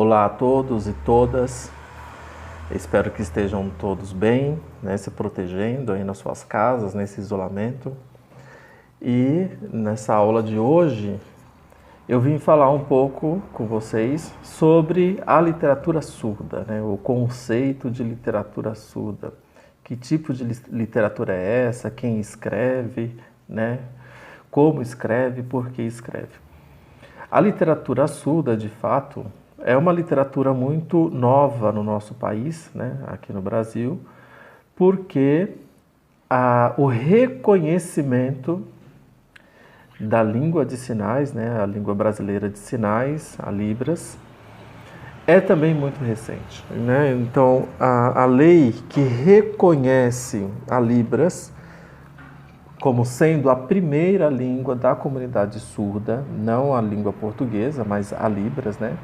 Olá a todos e todas, espero que estejam todos bem, né, se protegendo aí nas suas casas, nesse isolamento. E nessa aula de hoje eu vim falar um pouco com vocês sobre a literatura surda, né, o conceito de literatura surda. Que tipo de literatura é essa, quem escreve, né, como escreve, por que escreve. A literatura surda, de fato, é uma literatura muito nova no nosso país, né, aqui no Brasil, porque o reconhecimento da língua de sinais, né, a língua brasileira de sinais, a Libras, é também muito recente, né? Então, a lei que reconhece a Libras como sendo a primeira língua da comunidade surda, não a língua portuguesa, mas a Libras, né?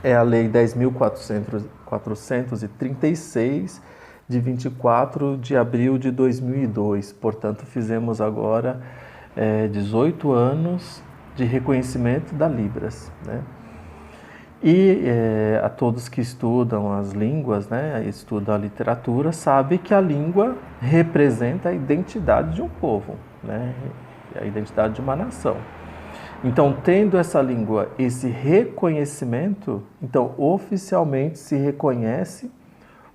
É a Lei 10.436, de 24 de abril de 2002. Portanto, fizemos agora 18 anos de reconhecimento da Libras, né? E a todos que estudam as línguas, né, estudam a literatura, sabem que a língua representa a identidade de um povo, né, a identidade de uma nação. Então, tendo essa língua, esse reconhecimento, então oficialmente se reconhece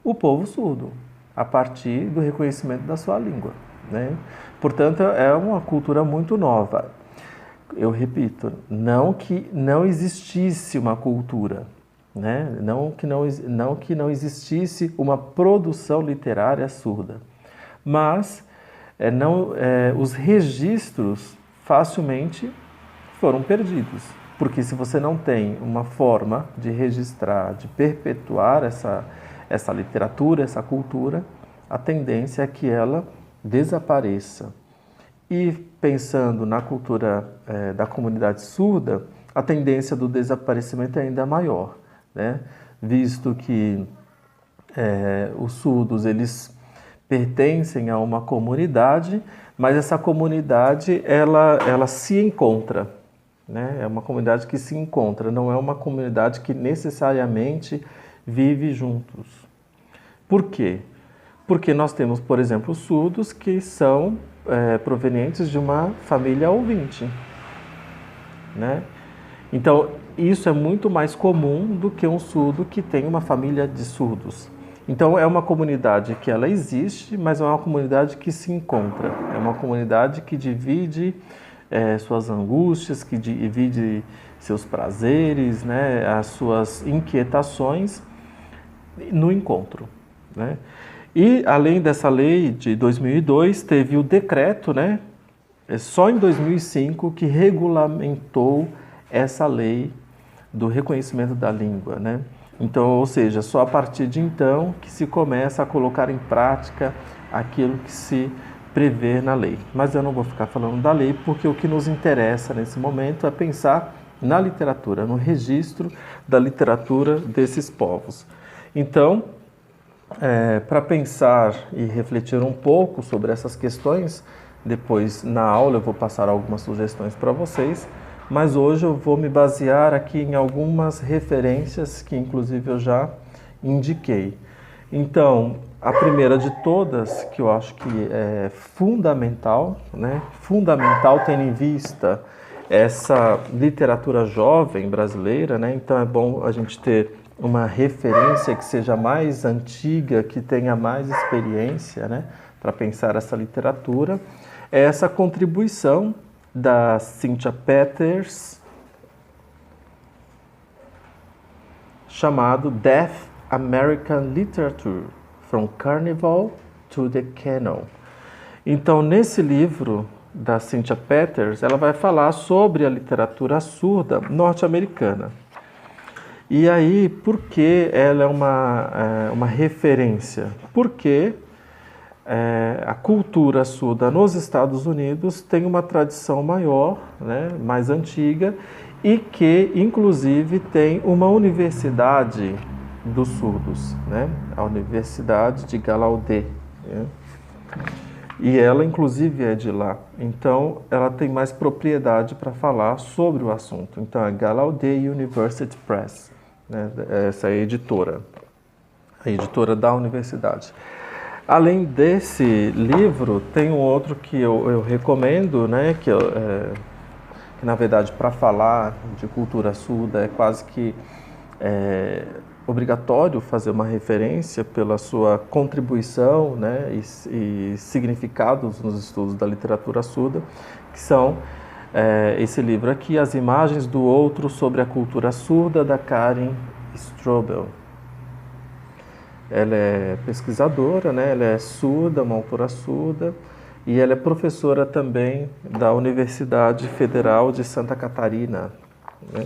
o povo surdo, a partir do reconhecimento da sua língua, né? Portanto, é uma cultura muito nova. Eu repito, não que não existisse uma cultura, né? não que não existisse uma produção literária surda, mas os registros facilmente foram perdidos, porque se você não tem uma forma de registrar, de perpetuar essa literatura, essa cultura, a tendência é que ela desapareça. E pensando na cultura da comunidade surda, a tendência do desaparecimento é ainda maior, né? Visto que os surdos eles pertencem a uma comunidade, mas essa comunidade ela se encontra, né? É uma comunidade que se encontra, não é uma comunidade que necessariamente vive juntos. Por quê? Porque nós temos, por exemplo, surdos que são provenientes de uma família ouvinte, né? Então, isso é muito mais comum do que um surdo que tem uma família de surdos. Então, é uma comunidade que ela existe, mas é uma comunidade que se encontra. É uma comunidade que divide suas angústias, que divide seus prazeres, né, as suas inquietações no encontro, né? E, além dessa lei de 2002, teve o decreto, né, só em 2005, que regulamentou essa lei do reconhecimento da língua, né? Então, ou seja, só a partir de então que se começa a colocar em prática aquilo que se prevê na lei. Mas eu não vou ficar falando da lei, porque o que nos interessa nesse momento é pensar na literatura, no registro da literatura desses povos. Então, para pensar e refletir um pouco sobre essas questões, depois na aula eu vou passar algumas sugestões para vocês, mas hoje eu vou me basear aqui em algumas referências que inclusive eu já indiquei. Então, a primeira de todas, que eu acho que é fundamental, né? Fundamental tendo em vista essa literatura jovem brasileira, né? Então é bom a gente ter uma referência que seja mais antiga, que tenha mais experiência, né, para pensar essa literatura, é essa contribuição da Cynthia Peters, chamado Deaf American Literature, From Carnival to the Canon. Então, nesse livro da Cynthia Peters, ela vai falar sobre a literatura surda norte-americana. E aí, por que ela é uma referência? Porque a cultura surda nos Estados Unidos tem uma tradição maior, né, mais antiga, e que, inclusive, tem uma universidade dos surdos, né, a Universidade de Gallaudet, né? E ela, inclusive, é de lá. Então, ela tem mais propriedade para falar sobre o assunto. Então, é Gallaudet University Press, né? Essa é a editora da universidade. Além desse livro, tem um outro que eu recomendo, né? Que na verdade, para falar de cultura surda é quase que obrigatório fazer uma referência pela sua contribuição, né, e significados nos estudos da literatura surda, que são esse livro aqui, As Imagens do Outro sobre a Cultura Surda, da Karin Strobel. Ela é pesquisadora, né, ela é surda, uma autora surda, e ela é professora também da Universidade Federal de Santa Catarina, né?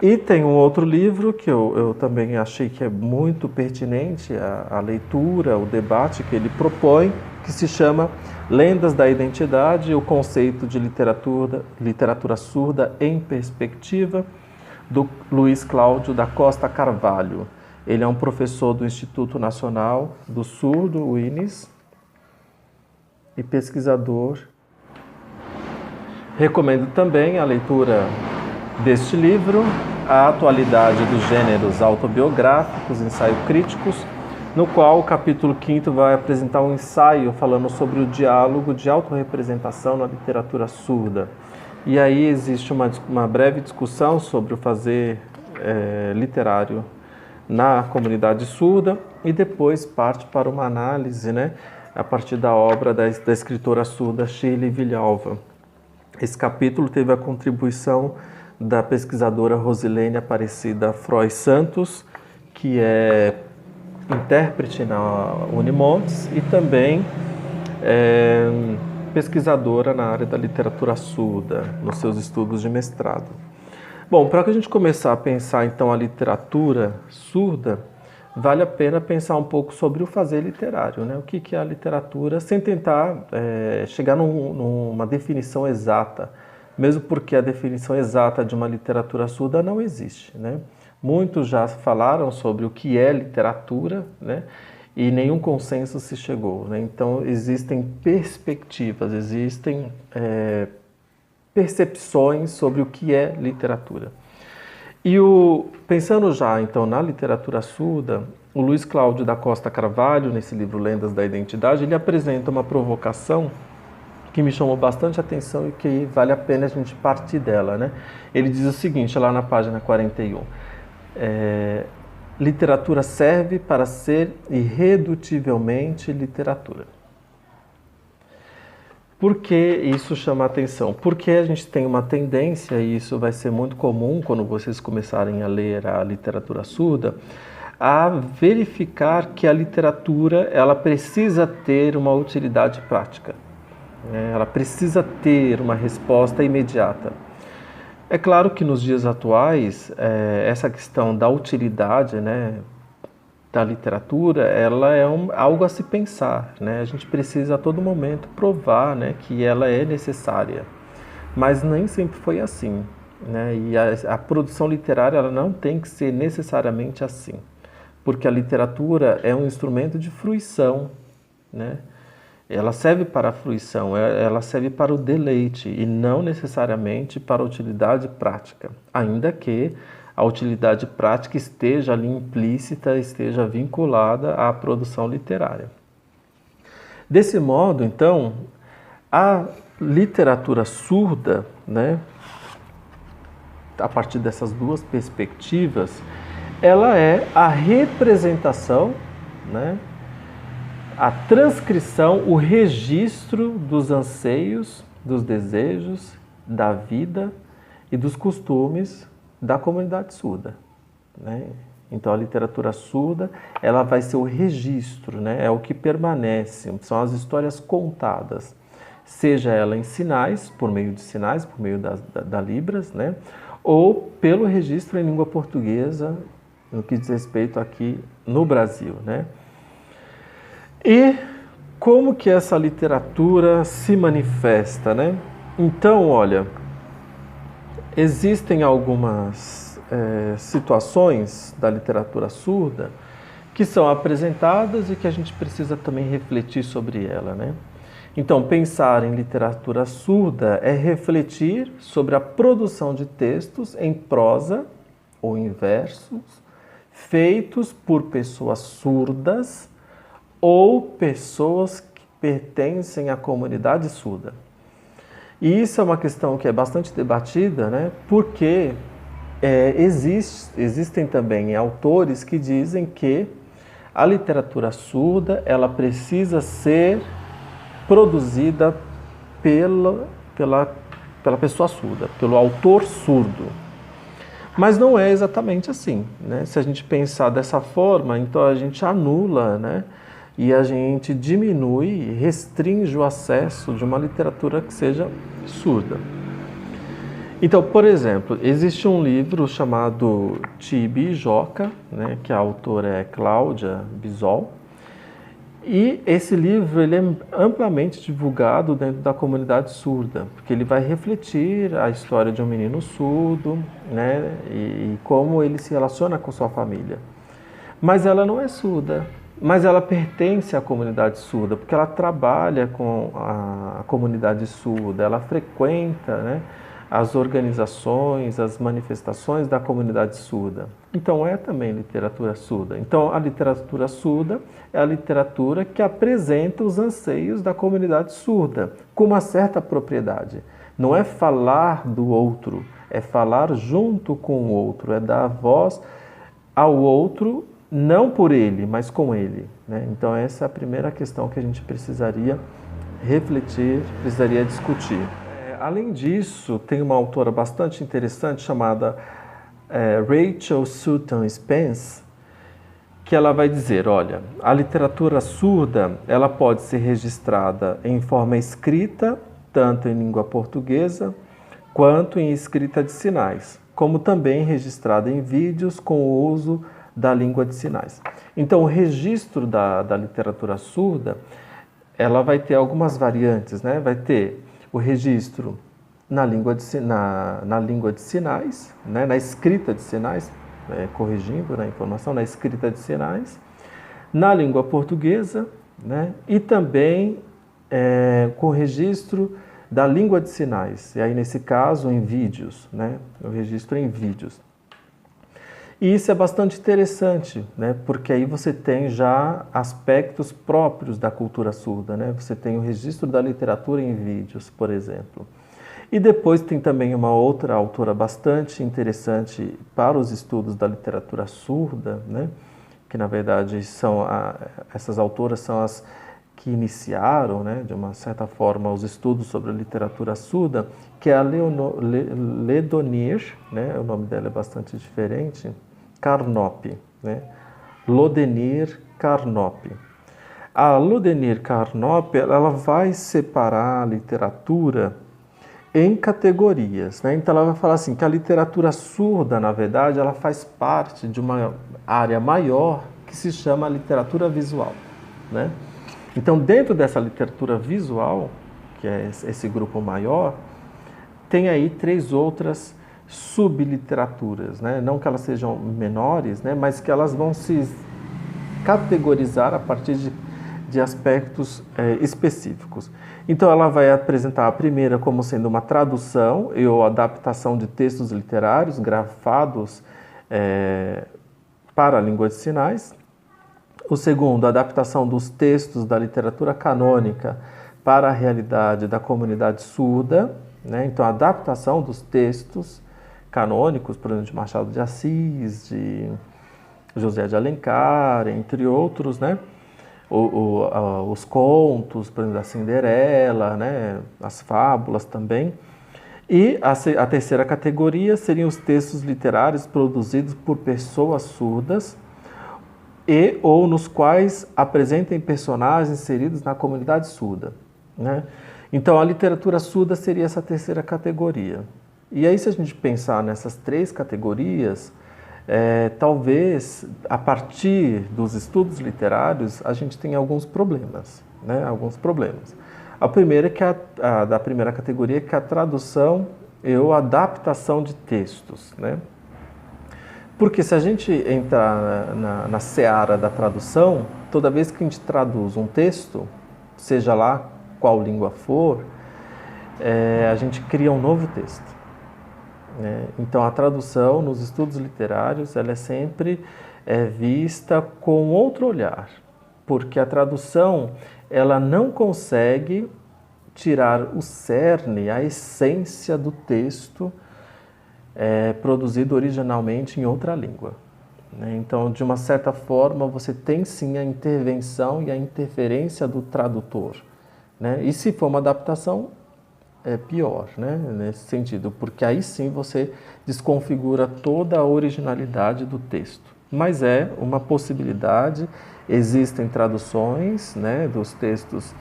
E tem um outro livro que eu também achei que é muito pertinente à leitura, o debate que ele propõe, que se chama Lendas da Identidade, o conceito de literatura surda em perspectiva, do Luiz Cláudio da Costa Carvalho. Ele é um professor do Instituto Nacional do Surdo, o INES, e pesquisador. Recomendo também a leitura deste livro, A Atualidade dos Gêneros Autobiográficos, Ensaio Críticos, no qual o capítulo 5º vai apresentar um ensaio falando sobre o diálogo de autorrepresentação na literatura surda. E aí existe uma breve discussão sobre o fazer literário na comunidade surda e depois parte para uma análise, né, a partir da obra da escritora surda Shirley Villalva. Esse capítulo teve a contribuição da pesquisadora Rosilene Aparecida Frois Santos, que é intérprete na Unimontes e também pesquisadora na área da literatura surda, nos seus estudos de mestrado. Bom, para que a gente começar a pensar então a literatura surda, vale a pena pensar um pouco sobre o fazer literário, né? O que é a literatura, sem tentar chegar numa definição exata, mesmo porque a definição exata de uma literatura surda não existe, né? Muitos já falaram sobre o que é literatura, né? E nenhum consenso se chegou, né? Então existem perspectivas, existem percepções sobre o que é literatura. E pensando já então na literatura surda, o Luiz Cláudio da Costa Carvalho, nesse livro Lendas da Identidade, ele apresenta uma provocação que me chamou bastante atenção e que vale a pena a gente partir dela, né? Ele diz o seguinte, lá na página 41, literatura serve para ser irredutivelmente literatura. Por que isso chama a atenção? Porque a gente tem uma tendência, e isso vai ser muito comum quando vocês começarem a ler a literatura surda, a verificar que a literatura ela precisa ter uma utilidade prática, né? Ela precisa ter uma resposta imediata. É claro que nos dias atuais, essa questão da utilidade, né, da literatura, ela é algo a se pensar, né? A gente precisa a todo momento provar, né, que ela é necessária, mas nem sempre foi assim, né? E a produção literária ela não tem que ser necessariamente assim, porque a literatura é um instrumento de fruição, né? Ela serve para a fruição, ela serve para o deleite e não necessariamente para a utilidade prática, ainda que a utilidade prática esteja ali implícita, esteja vinculada à produção literária. Desse modo, então, a literatura surda, né, a partir dessas duas perspectivas, ela é a representação, né, a transcrição, o registro dos anseios, dos desejos, da vida e dos costumes da comunidade surda, né? Então a literatura surda ela vai ser o registro, né? É o que permanece, são as histórias contadas, seja ela em sinais, por meio de sinais, por meio da Libras, né? Ou pelo registro em língua portuguesa, no que diz respeito aqui no Brasil, né? E como que essa literatura se manifesta, né? Então, olha, existem algumas situações da literatura surda que são apresentadas e que a gente precisa também refletir sobre ela, né? Então, pensar em literatura surda é refletir sobre a produção de textos em prosa ou em versos, feitos por pessoas surdas ou pessoas que pertencem à comunidade surda. E isso é uma questão que é bastante debatida, né? Porque existem também autores que dizem que a literatura surda ela precisa ser produzida pela pessoa surda, pelo autor surdo. Mas não é exatamente assim, né? Se a gente pensar dessa forma, então a gente anula, né? E a gente diminui, restringe o acesso de uma literatura que seja surda. Então, por exemplo, existe um livro chamado Tibi e Joca, né, que a autora é Cláudia Bisol, e esse livro ele é amplamente divulgado dentro da comunidade surda, porque ele vai refletir a história de um menino surdo, né, e como ele se relaciona com sua família. Mas ela não é surda, mas ela pertence à comunidade surda, porque ela trabalha com a comunidade surda, ela frequenta, né, as organizações, as manifestações da comunidade surda. Então é também literatura surda. Então a literatura surda é a literatura que apresenta os anseios da comunidade surda, com uma certa propriedade. Não é falar do outro, é falar junto com o outro, é dar voz ao outro, não por ele, mas com ele, né? Então essa é a primeira questão que a gente precisaria refletir, precisaria discutir. Além disso, tem uma autora bastante interessante chamada Rachel Sutton Spence, que ela vai dizer, olha, a literatura surda ela pode ser registrada em forma escrita, tanto em língua portuguesa, quanto em escrita de sinais, como também registrada em vídeos com o uso da língua de sinais. Então, o registro da literatura surda, ela vai ter algumas variantes, né? Vai ter o registro na língua de sinais, né? Na escrita de sinais, corrigindo a informação, na escrita de sinais, na língua portuguesa, né? E também com o registro da língua de sinais, e aí nesse caso em vídeos, né? O registro em vídeos. E isso é bastante interessante, né? Porque aí você tem já aspectos próprios da cultura surda, né? Você tem o registro da literatura em vídeos, por exemplo. E depois tem também uma outra autora bastante interessante para os estudos da literatura surda, né? Que na verdade essas autoras são as que iniciaram, né, de uma certa forma, os estudos sobre a literatura surda, que é a Ledonir, né? O nome dela é bastante diferente, Carnop, né? Lodenir Carnop. A Lodenir Carnop, ela vai separar a literatura em categorias, né? Então ela vai falar assim que a literatura surda, na verdade, ela faz parte de uma área maior que se chama literatura visual, né? Então, dentro dessa literatura visual, que é esse grupo maior, tem aí 3 outras subliteraturas, né? Não que elas sejam menores, né? Mas que elas vão se categorizar a partir de aspectos específicos. Então, ela vai apresentar a primeira como sendo uma tradução ou adaptação de textos literários grafados para a língua de sinais. O segundo, a adaptação dos textos da literatura canônica para a realidade da comunidade surda, né? Então, a adaptação dos textos canônicos, por exemplo, de Machado de Assis, de José de Alencar, entre outros, né? Os contos, por exemplo, da Cinderela, né? As fábulas também. E a terceira categoria seriam os textos literários produzidos por pessoas surdas, ou nos quais apresentem personagens inseridos na comunidade surda, né? Então, a literatura surda seria essa terceira categoria. E aí, se a gente pensar nessas 3 categorias, talvez, a partir dos estudos literários, a gente tenha alguns problemas, né? Alguns problemas. A primeira é que da primeira categoria, que é a tradução ou adaptação de textos, né? Porque se a gente entrar na seara da tradução, toda vez que a gente traduz um texto, seja lá qual língua for, a gente cria um novo texto, né? Então, a tradução nos estudos literários ela é sempre vista com outro olhar, porque a tradução ela não consegue tirar o cerne, a essência do texto produzido originalmente em outra língua, né? Então, de uma certa forma, você tem sim a intervenção e a interferência do tradutor, né? E se for uma adaptação, é pior, né? Nesse sentido, porque aí sim você desconfigura toda a originalidade do texto. Mas é uma possibilidade, existem traduções, né, dos textos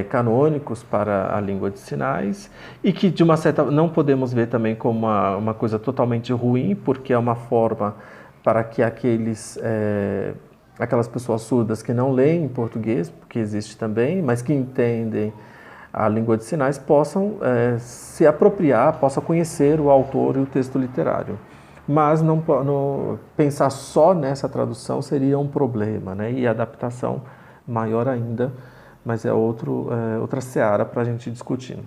canônicos para a língua de sinais e que de uma certa não podemos ver também como uma coisa totalmente ruim, porque é uma forma para que aquelas pessoas surdas que não leem em português, porque existe também, mas que entendem a língua de sinais, possam se apropriar, possam conhecer o autor e o texto literário. Mas não pensar só nessa tradução seria um problema, né? E a adaptação maior ainda, mas é outra seara para a gente discutir.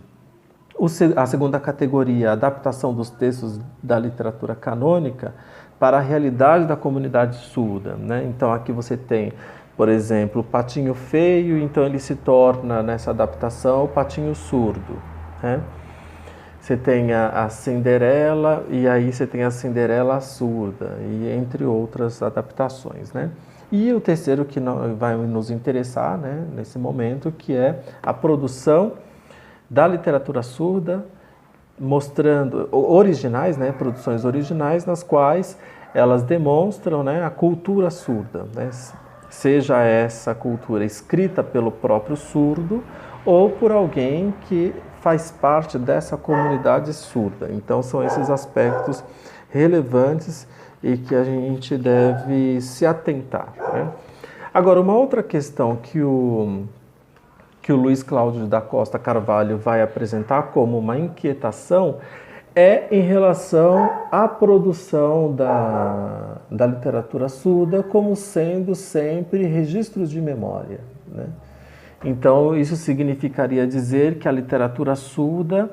A segunda categoria, a adaptação dos textos da literatura canônica para a realidade da comunidade surda, né? Então aqui você tem, por exemplo, o Patinho Feio, então ele se torna, nessa adaptação, o Patinho Surdo, né? Você tem a Cinderela, e aí você tem a Cinderela Surda, e entre outras adaptações, né? E o terceiro que vai nos interessar, né, nesse momento, que é a produção da literatura surda, mostrando originais, né, produções originais nas quais elas demonstram, né, a cultura surda, né, seja essa cultura escrita pelo próprio surdo ou por alguém que faz parte dessa comunidade surda. Então são esses aspectos relevantes e que a gente deve se atentar, né? Agora, uma outra questão que o Luiz Cláudio da Costa Carvalho vai apresentar como uma inquietação é em relação à produção da literatura surda como sendo sempre registros de memória, né? Então, isso significaria dizer que a literatura surda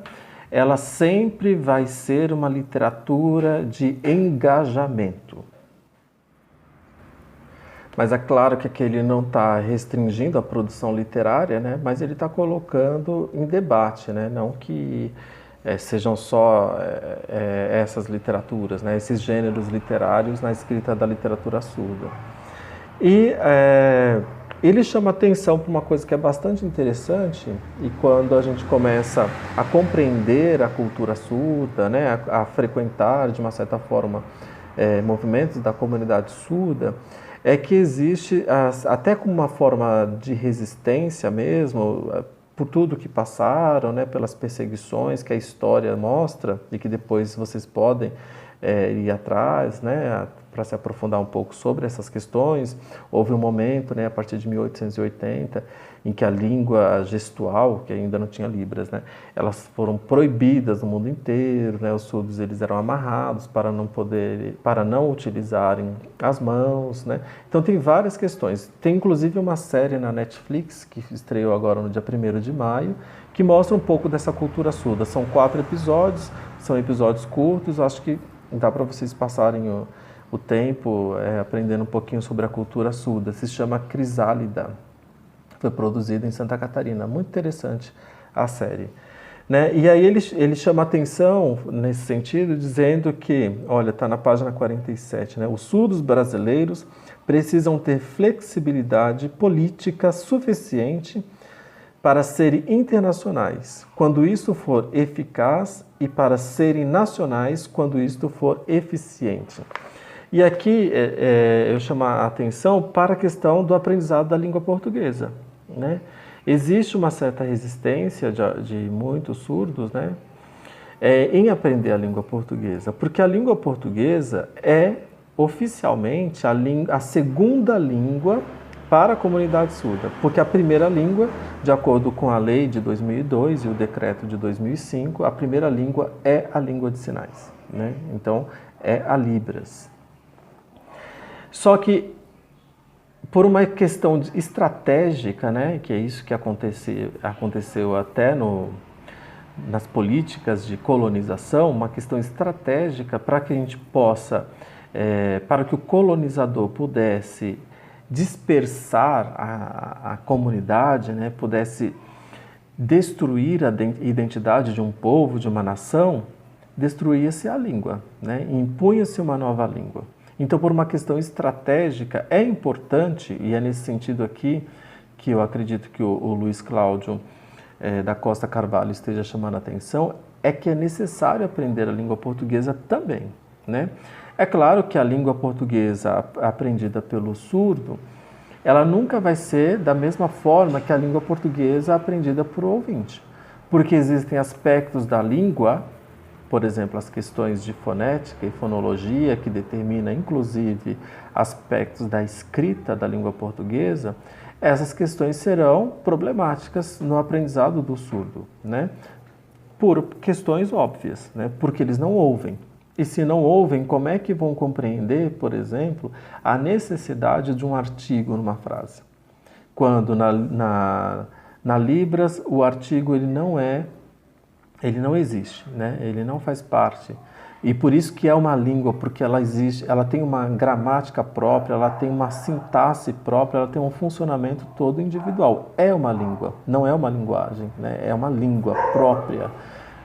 ela sempre vai ser uma literatura de engajamento. Mas é claro que aqui ele não está restringindo a produção literária, né? Mas ele está colocando em debate, né? Não que sejam só essas literaturas, né? Esses gêneros literários na escrita da literatura surda. E ele chama atenção para uma coisa que é bastante interessante, e quando a gente começa a compreender a cultura surda, né, a frequentar de uma certa forma movimentos da comunidade surda, é que existe, até como uma forma de resistência mesmo, por tudo que passaram, né, pelas perseguições que a história mostra, e que depois vocês podem ir atrás, né, para se aprofundar um pouco sobre essas questões. Houve um momento, né, a partir de 1880, em que a língua gestual, que ainda não tinha libras, né, elas foram proibidas no mundo inteiro, né, os surdos eles eram amarrados para não utilizarem as mãos, né. Então tem várias questões. Tem inclusive uma série na Netflix que estreou agora no dia 1º de maio, que mostra um pouco dessa cultura surda. São 4 episódios, são episódios curtos, acho que dá para vocês passarem o tempo aprendendo um pouquinho sobre a cultura surda. Se chama Crisálida. Foi produzida em Santa Catarina. Muito interessante a série, né? E aí ele chama atenção nesse sentido, dizendo que, olha, está na página 47, né? Os surdos brasileiros precisam ter flexibilidade política suficiente para serem internacionais, quando isso for eficaz, e para serem nacionais, quando isto for eficiente. E aqui eu chamo a atenção para a questão do aprendizado da língua portuguesa, né? Existe uma certa resistência de muitos surdos, né, em aprender a língua portuguesa, porque a língua portuguesa é oficialmente a segunda língua para a comunidade surda, porque a primeira língua, de acordo com a lei de 2002 e o decreto de 2005, a primeira língua é a língua de sinais, né? Então é a Libras. Só que por uma questão estratégica, né, que é isso que aconteceu até nas políticas de colonização, uma questão estratégica para que a gente possa, para que o colonizador pudesse dispersar a comunidade, né, pudesse destruir a identidade de um povo, de uma nação, destruía-se a língua, né, impunha-se uma nova língua. Então, por uma questão estratégica, é importante, e é nesse sentido aqui que eu acredito que o Luiz Cláudio da Costa Carvalho esteja chamando a atenção, é que é necessário aprender a língua portuguesa também, né? É claro que a língua portuguesa aprendida pelo surdo, ela nunca vai ser da mesma forma que a língua portuguesa aprendida por ouvinte, porque existem aspectos da língua, por exemplo, as questões de fonética e fonologia, que determina inclusive aspectos da escrita da língua portuguesa, essas questões serão problemáticas no aprendizado do surdo, né? Por questões óbvias, né? Porque eles não ouvem. E se não ouvem, como é que vão compreender, por exemplo, a necessidade de um artigo numa frase? Quando na Libras o artigo ele não existe, né? Ele não faz parte. E por isso que é uma língua, porque ela existe, ela tem uma gramática própria, ela tem uma sintaxe própria, ela tem um funcionamento todo individual. É uma língua, não é uma linguagem, né? É uma língua própria,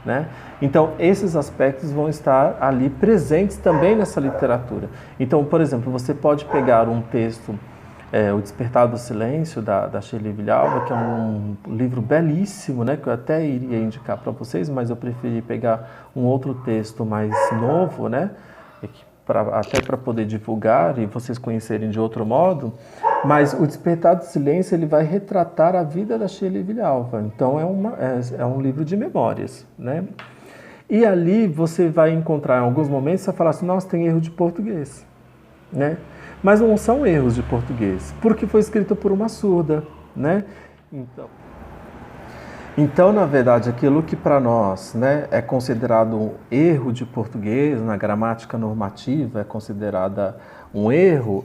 né? Então, esses aspectos vão estar ali presentes também nessa literatura. Então, por exemplo, você pode pegar um texto, O Despertar do Silêncio, da Shelley Villalba, que é um livro belíssimo, né, que eu até iria indicar para vocês, mas eu preferi pegar um outro texto mais novo, né, até para poder divulgar e vocês conhecerem de outro modo. Mas O Despertar do Silêncio ele vai retratar a vida da Shelley Villalba. Então é um livro de memórias, né? E ali você vai encontrar em alguns momentos, você vai falar assim, nossa, tem erro de português, né? Mas não são erros de português, porque foi escrito por uma surda, né? Então, na verdade, aquilo que para nós, né, é considerado um erro de português, na gramática normativa é considerada um erro,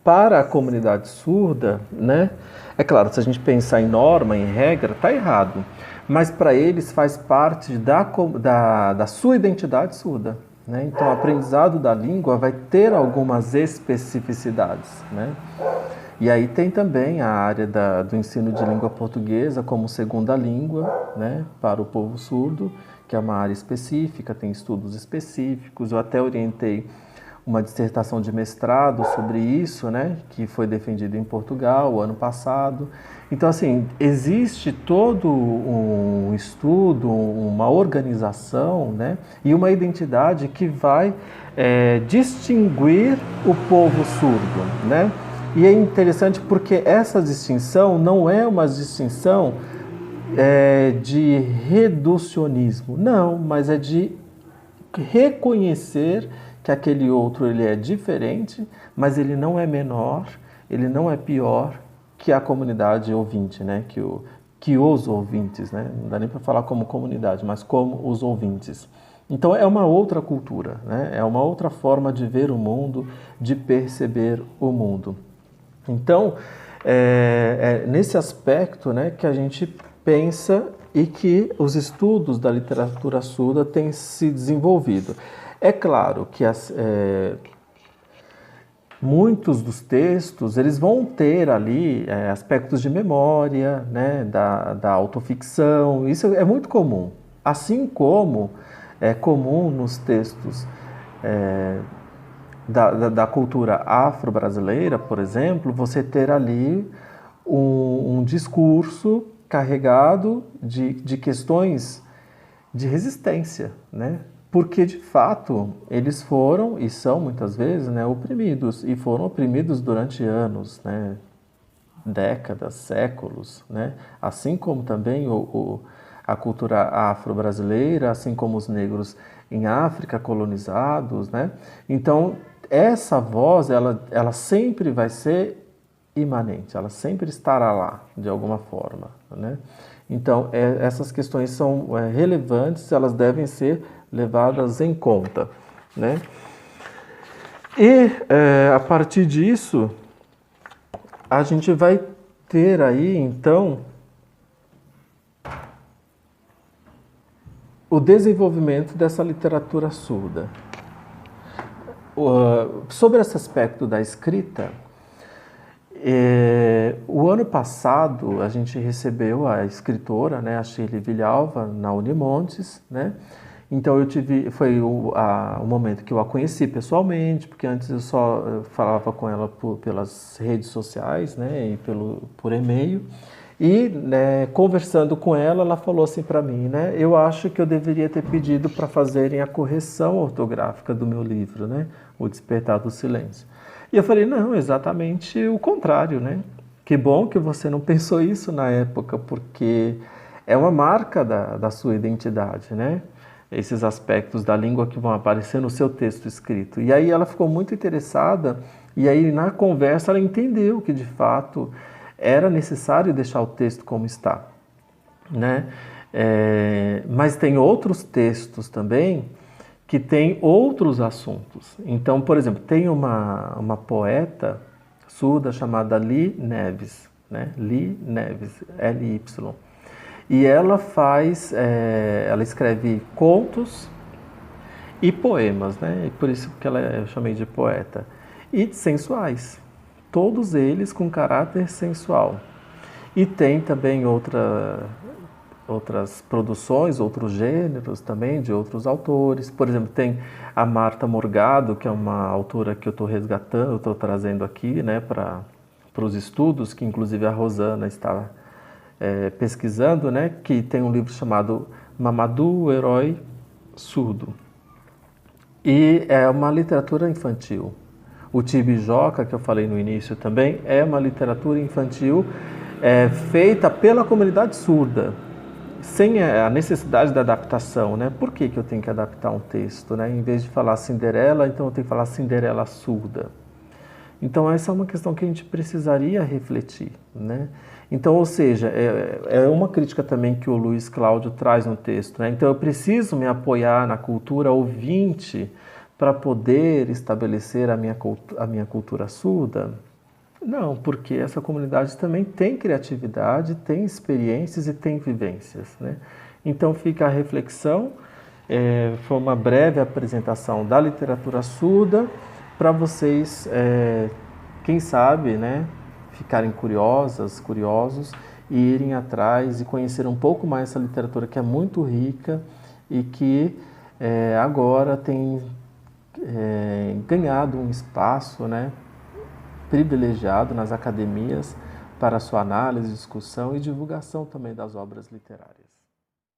para a comunidade surda, né? É claro, se a gente pensar em norma, em regra, está errado. Mas para eles faz parte da sua identidade surda, né? Então, o aprendizado da língua vai ter algumas especificidades, né? E aí tem também a área do ensino de língua portuguesa como segunda língua, né, para o povo surdo, que é uma área específica, tem estudos específicos. Eu até orientei uma dissertação de mestrado sobre isso, né, que foi defendida em Portugal o ano passado. Então, assim, existe todo um estudo, uma organização, né, e uma identidade que vai distinguir o povo surdo, né? E é interessante porque essa distinção não é uma distinção de reducionismo, não, mas é de reconhecer que aquele outro ele é diferente, mas ele não é menor, ele não é pior que a comunidade ouvinte, né? Que os ouvintes, né? Não dá nem para falar como comunidade, mas como os ouvintes. Então é uma outra cultura, né? É uma outra forma de ver o mundo, de perceber o mundo. Então, é nesse aspecto, né, que a gente pensa e que os estudos da literatura surda têm se desenvolvido. É claro que muitos dos textos eles vão ter ali aspectos de memória, né, da autoficção, isso é muito comum. Assim como é comum nos textos da cultura afro-brasileira, por exemplo, você ter ali um discurso carregado de questões de resistência, né? Porque, de fato, eles foram e são, muitas vezes, né, oprimidos, e foram oprimidos durante anos, né? Décadas, séculos, né? Assim como também a cultura afro-brasileira, assim como os negros em África colonizados, né? Então, essa voz, ela sempre vai ser imanente, ela sempre estará lá, de alguma forma, né? Então, essas questões são relevantes, elas devem ser levadas em conta, né? E, a partir disso, a gente vai ter aí, então, o desenvolvimento dessa literatura surda. Sobre esse aspecto da escrita, o ano passado a gente recebeu a escritora, né, a Shirley Villalva, na Unimontes, né? Então foi o momento que eu a conheci pessoalmente, porque antes eu só falava com ela pelas redes sociais, né, e por e-mail. E, né, conversando com ela, ela falou assim para mim, né, eu acho que eu deveria ter pedido para fazerem a correção ortográfica do meu livro, né, O Despertar do Silêncio. E eu falei, não, exatamente o contrário, né? Que bom que você não pensou isso na época, porque é uma marca da sua identidade, né? Esses aspectos da língua que vão aparecer no seu texto escrito. E aí ela ficou muito interessada, e aí na conversa ela entendeu que de fato era necessário deixar o texto como está, né? Mas tem outros textos também que tem outros assuntos. Então, por exemplo, tem uma poeta surda chamada Li Neves, né? Li Neves, L-Y. E ela ela escreve contos e poemas, né? E por isso que eu chamei de poeta. E sensuais, todos eles com caráter sensual. E tem também outras produções, outros gêneros também, de outros autores. Por exemplo, tem a Marta Morgado, que é uma autora que eu estou resgatando, eu estou trazendo aqui, né, para os estudos, que inclusive a Rosana está pesquisando, né, que tem um livro chamado Mamadou, o Herói Surdo. E é uma literatura infantil. O Tibijoca, que eu falei no início também, é uma literatura infantil feita pela comunidade surda, sem a necessidade da adaptação, né? Por que eu tenho que adaptar um texto, né? Em vez de falar Cinderela, então eu tenho que falar Cinderela surda. Então essa é uma questão que a gente precisaria refletir, né? Então, ou seja, é uma crítica também que o Luiz Cláudio traz no texto, né? Então eu preciso me apoiar na cultura ouvinte para poder estabelecer a minha cultura surda? Não, porque essa comunidade também tem criatividade, tem experiências e tem vivências, né? Então fica a reflexão, foi uma breve apresentação da literatura surda para vocês, quem sabe, né, ficarem curiosos e irem atrás e conhecer um pouco mais essa literatura que é muito rica e que agora tem ganhado um espaço, né, privilegiado nas academias para sua análise, discussão e divulgação também das obras literárias.